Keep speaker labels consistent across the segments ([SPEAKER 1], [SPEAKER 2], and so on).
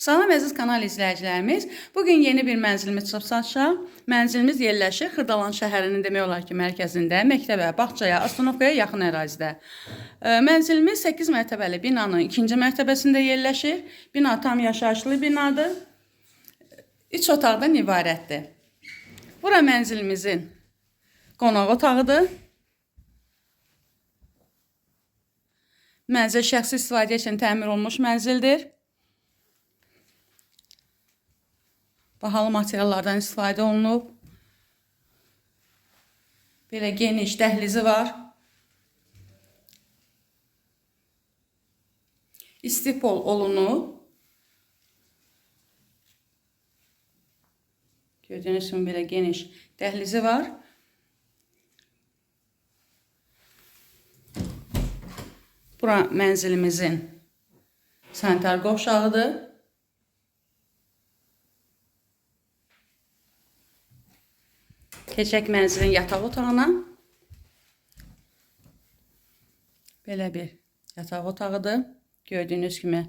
[SPEAKER 1] Salam əziz kanal izləyicilərimiz. Bugün yeni bir mənzilimiz çıxıb satışa. Mənzilimiz yerləşir Xırdalan şəhərinin demək olar ki, mərkəzində, məktəbə, bağçaya, Astanovkaya yaxın ərazidə. Mənzilimiz 8 mərtəbəli binanın 2-ci mərtəbəsində yerləşir. Bina tam yaşayışlı binadır. 3 otaqdan ibarətdir. Bura mənzilimizin qonaq otağıdır. Mənzil şəxsi istifadə üçün təmir olunmuş mənzildir. Bahalı materiallardan istifadə olunub. Belə geniş dəhlizi var. İstipol olunub. Gördüyünüz kimi belə geniş dəhlizi var. Bura mənzilimizin sanitar qovşağıdır. Keçək mənzilin yataq otağına. Belə bir yataq otağıdır. Gördüyünüz kimi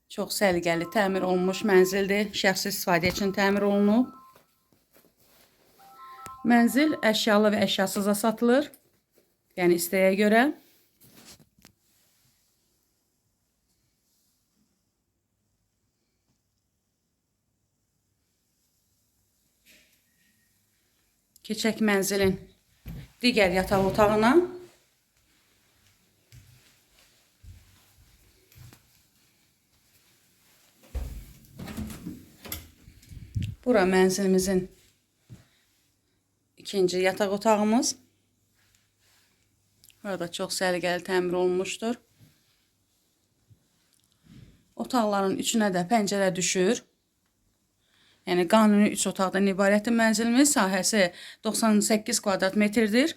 [SPEAKER 1] çox səliqəli təmir olunmuş mənzildir. Şəxsi istifadə üçün təmir olunub. Mənzil əşyalı və əşyasıza satılır. Yəni istəyə görə. Keçək mənzilin digər yataq otağına. Bura mənzilimizin ikinci yataq otağımız. Burada çox səliqəli təmir olunmuşdur. Otaqların üçünə də pəncərə düşür. Yəni qanuni 3 otaqdan ibarətdir mənzilimiz. Sahəsi 98 kvadrat metrdir.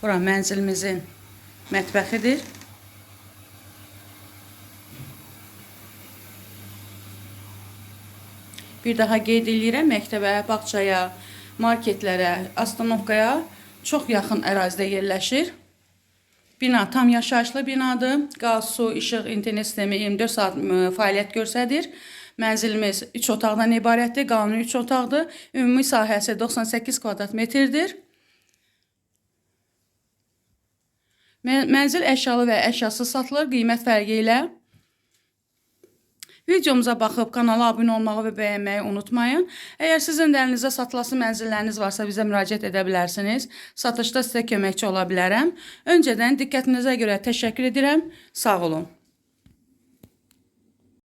[SPEAKER 1] Bura mənzilimizin mətbəxidir. Bir daha qeyd edirəm, məktəbə, bağçaya, marketlərə, Astanovkaya çox yaxın ərazidə yerləşir. Bina tam yaşayışlı binadır. Qaz, su, işıq, internet sistemi 24 saat fəaliyyət göstərir. Mənzilimiz 3 otaqdan ibarətdir. Qanuni 3 otaqdır. Ümumi sahəsi 98 kvadrat metrdir. Mənzil əşyalı və əşyasız satılır qiymət fərqi ilə. Videomuza baxıb kanala abunə olmağı və bəyənməyi unutmayın. Əgər sizin də əlinizdə satılası mənzilləriniz varsa bizə müraciət edə bilərsiniz. Satışda sizə köməkçi ola bilərəm. Öncədən diqqətinizə görə təşəkkür edirəm. Sağ olun.